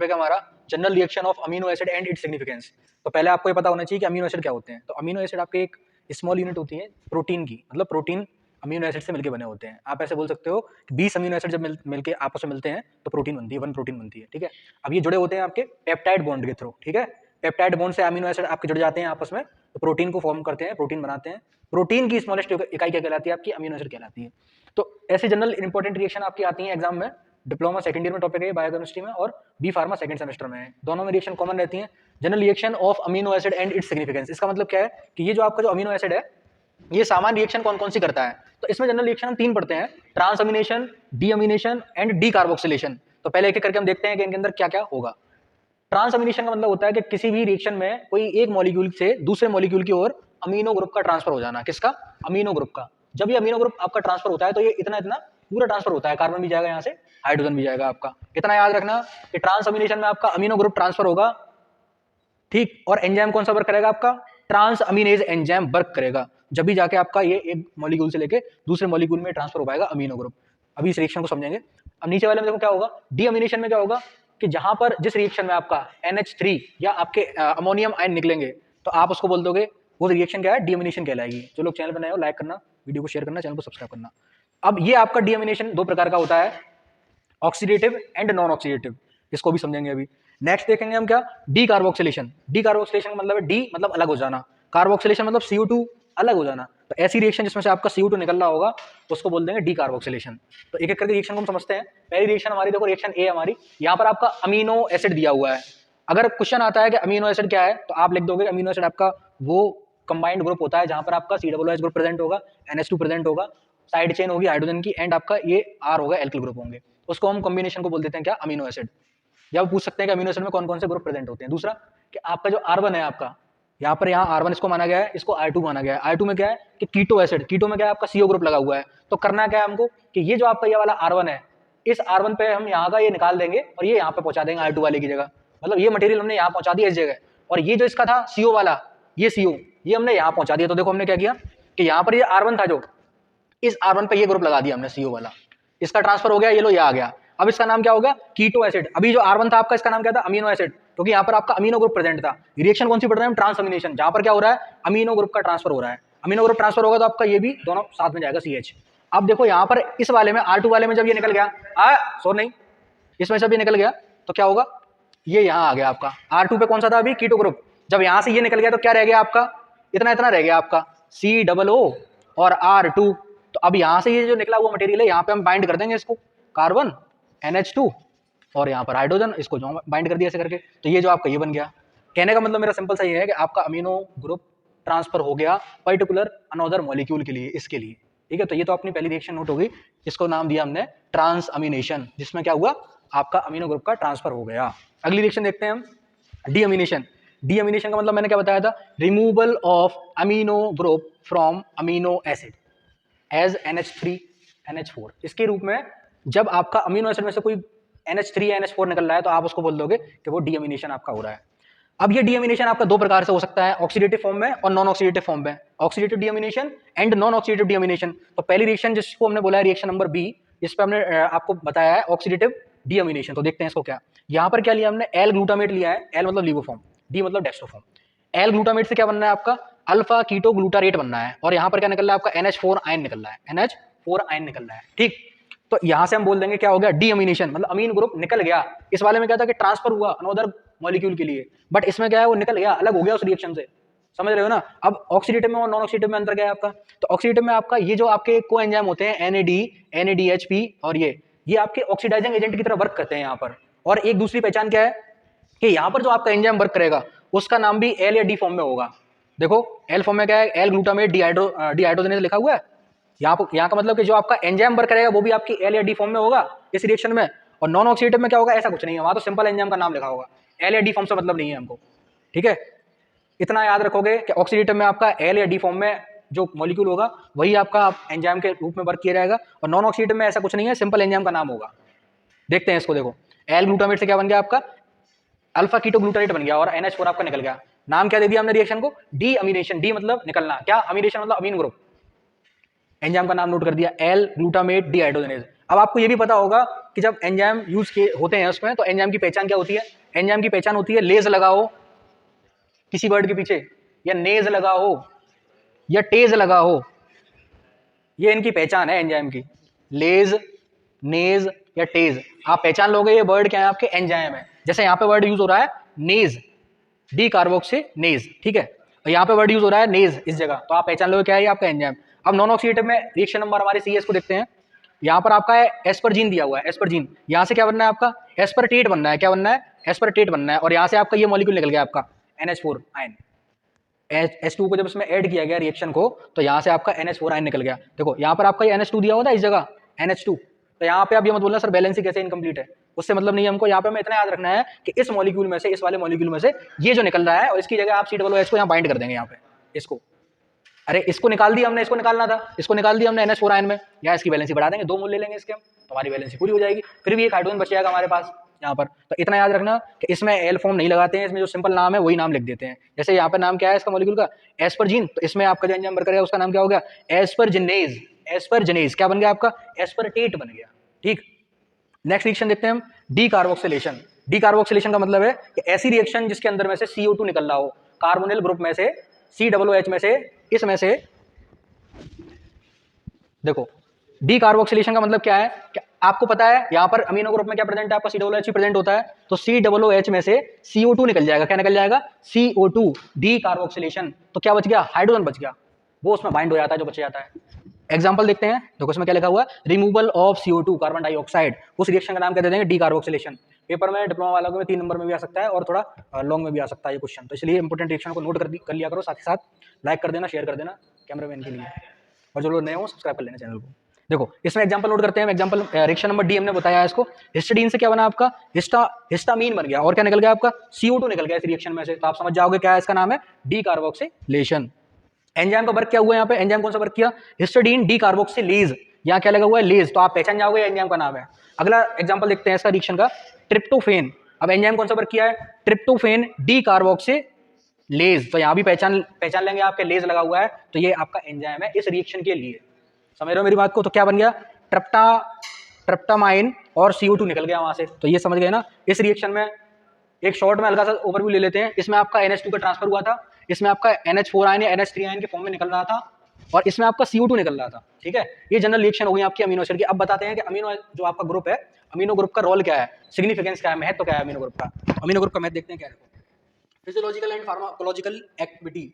Topic है हमारा general reaction of amino acid and its significance. तो पहले आपको ये पता होना चाहिए कि अमीनो एसिड क्या होते हैं। तो अमीनो एसिड आपके एक स्मॉल यूनिट होती है प्रोटीन की, मतलब प्रोटीन अमीनो एसिड से मिलकर बने होते हैं। आप ऐसे बोल सकते हो कि 20 अमीनो एसिड जब मिलके आपस में मिलते हैं तो प्रोटीन बनती है, 1 प्रोटीन बनती है, ठीक है। अब ये जुड़े होते हैं आपके पेप्टाइड बॉन्ड के थ्रू, ठीक है। पेप्टाइड बॉन्ड से अमीनो एसिड आपके जुड़ जाते हैं आपस में, तो प्रोटीन को फॉर्म करते हैं, प्रोटीन बनाते हैं। प्रोटीन की स्मॉलेस्ट इकाई क्या कहलाती है? आपकी अमीनो एसिड कहलाती है। तो ऐसे जनरल इंपॉर्टेंट रिएक्शन आपकी आती है एग्जाम में। डिप्लोमा सेकंड ईयर में टॉपिक है बायोकेमिस्ट्री में, और बी फार्मा सेकंड सेमेस्टर में है। दोनों में रिएक्शन कॉमन रहती है। General reaction of amino acid and its significance, इसका मतलब क्या है कि ये जो आपका जो अमीनो एसिड है ये सामान्य रिएक्शन कौन कौन सी करता है। तो इसमें जनरल रिएक्शन हम 3 पढ़ते हैं, ट्रांसअमीनेशन, डीअमीनेशन एंड डीकार्बोक्सिलेशन। तो पहले एक एक करके हम देखते हैं कि इनके अंदर क्या क्या होगा। ट्रांसअमीनेशन का मतलब होता है कि किसी भी रिएक्शन में कोई एक मॉलिक्यूल से दूसरे मॉलिक्यूल की ओर अमीनो ग्रुप का ट्रांसफर हो जाना। किसका? अमीनो ग्रुप का। जब ये अमीनो ग्रुप आपका ट्रांसफर होता है तो ये इतना इतना पूरा ट्रांसफर होता है, कार्बन भी जाएगा यहाँ से, हाइड्रोजन भी जाएगा आपका। इतना याद रखना कि ट्रांसअमीनेशन में आपका अमीनो ग्रुप ट्रांसफर होगा, ठीक। और एंजाइम कौन सा वर्क करेगा? आपका ट्रांस अमीनेज एंजाइम वर्क करेगा, जब भी जाके आपका ये एक मॉलिक्यूल से लेके दूसरे मॉलिक्यूल में ट्रांसफर हो पाएगा अमीनो ग्रुप। अभी इस रिएक्शन को समझेंगे। अब नीचे वाले में देखो क्या होगा। डीअमीनेशन में क्या होगा कि जहां पर जिस रिएक्शन में आपका NH3 या आपके अमोनियम आयन निकलेंगे तो आप उसको बोल दोगे वो रिएक्शन क्या है? डीअमीनेशन कहलाएगी। जो लोग चैनल पर नए हो लाइक करना, वीडियो को शेयर करना, चैनल को सब्सक्राइब करना। अब ये आपका डीअमीनेशन 2 प्रकार का होता है, ऑक्सीडेटिव एंड नॉन ऑक्सीडेटिव। इसको भी समझेंगे अभी। नेक्स्ट देखेंगे हम क्या? D carboxylation. डी कार्बोक्सिलेशन का मतलब है डी मतलब अलग हो जाना, कार्बोक्सिलेशन मतलब CO2 अलग हो जाना। तो ऐसी रिएक्शन जिसमें से आपका CO2 निकल रहा होगा उसको बोल देंगे डी कार्बोक्सिलेशन। तो एक एक करके रिएक्शन को हम समझते हैं। पहली रिएक्शन हमारी देखो, रिएक्शन ए हमारी, यहाँ पर आपका अमीनो एसिड दिया हुआ है। अगर क्वेश्चन आता है कि अमीनो एसिड क्या है तो आप लिख दोगे अमीनो एसिड आपका वो कंबाइंड ग्रुप होता है जहां पर आपका COOH ग्रुप प्रेजेंट होगा, NH2 प्रेजेंट होगा, साइड चेन होगी हाइड्रोजन की, एंड आपका ये R होगा, एल्किल ग्रुप होंगे। उसको हम कॉम्बिनेशन को बोल देते हैं क्या? Amino acid. या वो पूछ सकते हैं कि अमीनो एसिड में कौन कौन से ग्रुप प्रेजेंट होते हैं। दूसरा कि आपका जो R1 है आपका, यहाँ पर यहाँ R1 इसको माना गया है, इसको R2 माना गया है। R2 में क्या है कि कीटो एसिड, कीटो में क्या है आपका CO ग्रुप लगा हुआ है। तो करना क्या है हमको कि ये जो आपका ये वाला R1 है, इस R1 पे हम यहाँ का ये निकाल देंगे और ये यहाँ पे पहुंचा देंगे R2 वाले की जगह। मतलब ये मटेरियल हमने यहाँ पहुंचा दिया इस जगह, और ये जो इसका था CO वाला, ये CO ये हमने यहाँ पहुंचा दिया। तो देखो हमने क्या किया कि यहाँ पर ये R1 था, जो इस R1 पे ये ग्रुप लगा दिया हमने CO वाला, इसका ट्रांसफर हो गया, ये लो ये आ गया। अब इसका नाम क्या हो गया? Keto acid. अभी जो R1 था आपका, इसका नाम क्या था? अमीनो एसिड, क्योंकि यहाँ पर आपका अमीनो ग्रुप प्रेजेंट था। रिएक्शन कौन सी पढ़ रहे हैं हम? ट्रांसअमीनेशन, जहां पर क्या हो रहा है? अमीनो ग्रुप का ट्रांसफर हो रहा है। अमीनो ग्रुप ट्रांसफर होगा तो आपका ये भी दोनों साथ में जाएगा CH। अब देखो यहाँ पर इस वाले में R2 वाले में जब ये निकल गया, नहीं, इसमें जब ये निकल गया तो क्या होगा? ये यहाँ आ गया आपका R2 पे कौन सा था अभी? Keto group. जब यहाँ से ये निकल गया तो क्या रह गया आपका? इतना इतना रह गया आपका COO और R2। तो अब यहाँ से ये जो निकला हुआ मटेरियल है यहाँ पे हम बाइंड कर देंगे इसको, कार्बन NH2 और यहाँ पर हाइड्रोजन, इसको जो बाइंड कर दिया ऐसे करके, तो ये जो आपका ये बन गया। कहने का मतलब मेरा सिंपल सा ये है कि आपका अमीनो ग्रुप ट्रांसफर हो गया पर्टिकुलर अनदर मॉलिक्यूल के लिए, इसके लिए, ठीक है। तो ये तो अपनी पहली रिएक्शन नोट हो गई। इसको नाम दिया हमने ट्रांसअमीनेशन, जिसमें क्या हुआ? आपका अमीनो ग्रुप का ट्रांसफर हो गया। अगली रिएक्शन देखते हैं हम, डीअमीनेशन। डीअमीनेशन का मतलब मैंने क्या बताया था? Removal of amino group from amino acid as NH3 NH4। इसके रूप में जब आपका अमीनो एसिड में से कोई NH3 या NH4 निकल रहा है तो आप उसको बोल दोगे कि वो डीअमीनेशन आपका हो रहा है। अब ये डीअमीनेशन आपका 2 प्रकार से हो सकता है, ऑक्सीडेटिव फॉर्म में और नॉन ऑक्सीडेटिव फॉर्म में। Oxidative deamination and non oxidative deamination. तो पहली रिएक्शन जिसको हमने बोला है रिएक्शन नंबर B, इस पे हमने आपको बताया है ऑक्सीडेटिव डीअमीनेशन। तो देखते हैं इसको क्या। यहाँ पर क्या लिया हमने? एल ग्लूटामेट लिया है। एल मतलब लिवोफॉर्म, डी मतलब डेक्स्ट्रोफॉर्म। एल ग्लूटामेट से क्या बनना है आपका? अल्फा कीटो ग्लूटारेट बनना है। और यहाँ पर क्या निकल रहा है आपका? NH4 आयन निकल रहा है, NH4 आयन निकल रहा है, ठीक। तो यहाँ से हम बोल देंगे क्या हो गया? डीअमीनेशन, मतलब अमीन ग्रुप निकल गया। इस वाले में क्या था कि ट्रांसफर हुआ अनदर मॉलिक्यूल के लिए, बट इसमें क्या है वो निकल गया, अलग हो गया उस रिएक्शन से। समझ रहे हो ना? अब ऑक्सीडेटिव में और नॉन ऑक्सीडेटिव में अंतर क्या है आपका? तो ऑक्सीडेटिव में आपका ये जो आपके को एंजाइम होते हैं NAD NADH और ये आपके ऑक्सीडाइजिंग एजेंट की तरह वर्क करते हैं यहाँ पर। और एक दूसरी पहचान क्या है कि यहाँ पर जो आपका एंजाइम वर्क करेगा उसका नाम भी एल या डी फॉर्म में होगा। देखो एल फॉर्म में क्या है? एल ग्लूटामेट डिहाइड्रोजनेज लिखा हुआ है। यहाँ का मतलब कि जो आपका एंजाइम वर्क करेगा वो भी आपकी एल या डी फॉर्म में होगा इस रिएक्शन में। और नॉन ऑक्सीडेटिव में क्या होगा? ऐसा कुछ नहीं है, वहां तो सिंपल एंजाइम का नाम लिखा होगा, एल या डी फॉर्म से मतलब नहीं है हमको, ठीक है। इतना याद रखोगे कि ऑक्सीडेटिव में आपका एल या डी फॉर्म में जो मॉलिक्यूल होगा वही आपका एंजाइम के रूप में वर्क किया जाएगा, और नॉन ऑक्सीडेटिव में ऐसा कुछ नहीं है, सिंपल एंजाइम का नाम होगा। देखते हैं इसको। देखो एल ग्लूटामेट से क्या बन गया आपका? अल्फा कीटो ग्लूटारेट बन गया और NH4 आपका निकल गया। नाम क्या दे दिया हमने रिएक्शन को? डी अमीनेशन। डी मतलब निकलना, क्या? अमीनेशन मतलब अमीन ग्रुप। एंजाइम का नाम नोट कर दिया, एल ग्लूटामेट डिहाइड्रोजनेज। अब आपको ये भी पता होगा कि जब एंजाइम यूज किए होते हैं उसमें तो एंजाइम की पहचान क्या होती है? एंजाइम की पहचान होती है लेज लगाओ किसी वर्ड के पीछे, या नेज लगा हो, या टेज लगा हो, ये इनकी पहचान है एंजाइम की। लेज, नेज या टेज, आप पहचान लोगे ये वर्ड क्या है आपके, एंजाइम है। जैसे यहाँ पे वर्ड यूज हो रहा है नेज, डी कार्बोक्सिलेज, ठीक है, और यहाँ पे वर्ड यूज हो रहा है नेज इस जगह, तो आप पहचान लोगे क्या है ये आपका एंजाइम। अब नॉन ऑक्सीडेटिव में रिएक्शन नंबर हमारे CS को देखते हैं। यहाँ पर आपका है एस्परजीन दिया हुआ है, एस्परजीन, यहाँ से क्या बनना है आपका, एस्परटेट बनना है, क्या बनना है, एस्परटेट बनना है, और यहाँ से आपका ये मॉलिक्यूल निकल गया आपका NH4 आयन। H2 को जब इसमें ऐड किया गया रिएक्शन को, तो यहाँ से आपका NH4 आयन निकल गया। देखो यहाँ पर आपका ये NH2 दिया हुआ था इस जगह, NH2, तो यहाँ पे आप ये मत बोलना सर बैलेंस ही कैसे इनकम्प्लीट है, उससे मतलब नहीं है हमको। यहाँ पे हमें इतना याद रखना है कि इस मॉलिक्यूल में से, इस वाले मॉलिक्यूल में से ये जो निकल रहा है, और इसकी जगह आप COOH को यहाँ बाइंड कर देंगे यहाँ पे इसको। अरे इसको निकाल दिया हमने, इसको निकालना था, इसको निकाल दिया हमने NH4 आयन में, या इसकी वैलेंसी बढ़ा देंगे, 2 मोल ले लेंगे इसके हम, तो हमारी वैलेंसी पूरी हो जाएगी। फिर भी एक हाइड्रोजन बच जाएगा हमारे पास यहाँ पर। तो इतना याद रखना कि इसमें एल फॉर्म नहीं लगाते हैं, इसमें जो सिंपल नाम है वही नाम लिख देते हैं। जैसे यहाँ पे नाम क्या है इसका मॉलिक्यूल का, एस्परजीन, तो इसमें आपका जो एंजाइम वर्कर है उसका नाम क्या हो गया, एस्परजिनेज। एस्परजिनेज क्या बन गया आपका, एस्परटेट बन गया, ठीक। नेक्स्ट रिएक्शन देखते हैं हम, डी कार्बोक्सिलेशन। डी कार्बोक्सिलेशन का मतलब है कि ऐसी रिएक्शन जिसके अंदर में से CO2 निकल रहा हो, कार्बोनिल ग्रुप में से, COOH में से, इसमें से। देखो डी कार्बोक्सिलेशन का मतलब क्या है कि आपको पता है यहाँ पर अमीनो ग्रुप में क्या प्रेजेंट है आपका, COOH प्रेजेंट होता है, तो COOH में से CO2 निकल जाएगा, क्या निकल जाएगा, CO2। डी कार्बोक्सिलेशन, तो क्या बच गया, हाइड्रोजन बच गया, वो उसमें बाइंड हो जाता है जो बच जाता है। एग्जाम्पल देखते हैं, देखो इसमें क्या लिखा हुआ है, removal of CO2 carbon dioxide, उस रिएक्शन का नाम क्या दे देंगे, डी कार्बोक्सिलेशन। पेपर में डिप्लोमा वालों में 3 नंबर में भी आ सकता है और थोड़ा लॉन्ग में भी आ सकता है ये क्वेश्चन, तो इसलिए इंपोर्टेंट रिएक्शन को नोट कर लिया करो, साथ ही साथ लाइक कर देना, शेयर कर देना कैमरामैन के लिए, और जो लोग नए हो सब्सक्राइब कर लेना चैनल को। देखो इसमें एग्जांपल नोट करते हैं, एग्जांपल रिएक्शन नंबर डी हमने बताया है इसको, हिस्टाडीन से क्या बना आपका, हिस्टामीन बन गया, और क्या निकल गया आपका, CO2 निकल गया इस रिएक्शन में से, तो आप समझ जाओगे क्या है इसका नाम है, डी कार्बोक्सिलेशन। एंजाइम का वर्क क्या हुआ यहाँ पे, एंजाइम कौन सा वर्क किया, हिस्टाडीन डी कार्बोक्सिलेज, यहाँ क्या लगा हुआ है, लेज, तो आप पहचान जाओगे एंजाइम का नाम है। अगला एग्जांपल देखते हैं इसका रिएक्शन का, ट्रिप्टोफेन। अब एंजाइम कौन सा वर्क किया है, ट्रिप्टोफेन डी कार्बोक्सिलेज, तो यहाँ भी पहचान लेंगे आपके लेज लगा हुआ है, तो ये आपका एंजाइम है इस रिएक्शन के लिए। समझ रहे हो मेरी बात को, तो क्या बन गया, ट्रिप्टामाइन और CO2 निकल गया वहां से, तो ये समझ गए ना। इस रिएक्शन में एक शॉर्ट में हल्का सा ओवरव्यू ले लेते हैं, इसमें आपका NH2 का ट्रांसफर हुआ था, इसमें आपका NH4 आयन या NH3 आयन के फॉर्म में निकल रहा था, और इसमें आपका CO2 निकल रहा था, ठीक है। ये जनरल रिएक्शन हो गई आपकी अमीनो एसिड की। अब बताते हैं कि अमीनो जो आपका ग्रुप है, अमीनो ग्रुप का रोल क्या है, सिग्निफिकेंस क्या है, महत्व क्या है अमीनो ग्रुप का। अमीनो ग्रुप का महत्व देखते हैं क्या है, physiological and pharmacological activity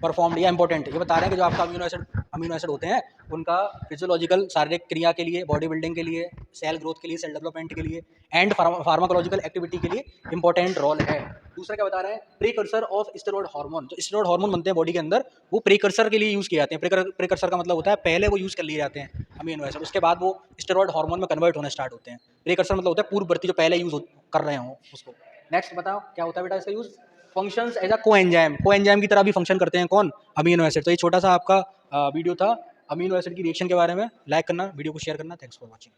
performed, ये इंपॉर्टेंट, ये बता रहे हैं कि जो आपका अमीनो एसिड होते हैं उनका फिजियोलॉजिकल शारीरिक क्रिया के लिए, बॉडी बिल्डिंग के लिए, सेल ग्रोथ के लिए, सेल डेवलपमेंट के लिए, एंड फार्माकोलॉजिकल एक्टिविटी के लिए इंपॉर्टेंट रोल है। दूसरा क्या बता रहे हैं, प्रीकर्सर ऑफ स्टेरॉइड हार्मोन, जो स्टेरॉइड हार्मोन बनते हैं बॉडी के अंदर, वो प्रीकर्सर के लिए यूज किए जाते हैं। प्रीकर्सर का मतलब होता है पहले वो यूज कर लिए जाते हैं अमीनो एसिड, उसके बाद वो स्टेरॉइड हार्मोन में कन्वर्ट होने स्टार्ट होते हैं। प्रीकर्सर मतलब होता है पूर्ववर्ती, जो पहले यूज कर रहे हो उसको। नेक्स्ट बताओ क्या होता है बेटा इसका use, functions as a coenzyme की तरह भी फंक्शन करते हैं कौन, अमीनो एसिड। तो ये छोटा सा आपका वीडियो था अमीनो एसिड की रिएक्शन के बारे में। लाइक करना, वीडियो को शेयर करना। Thanks for watching.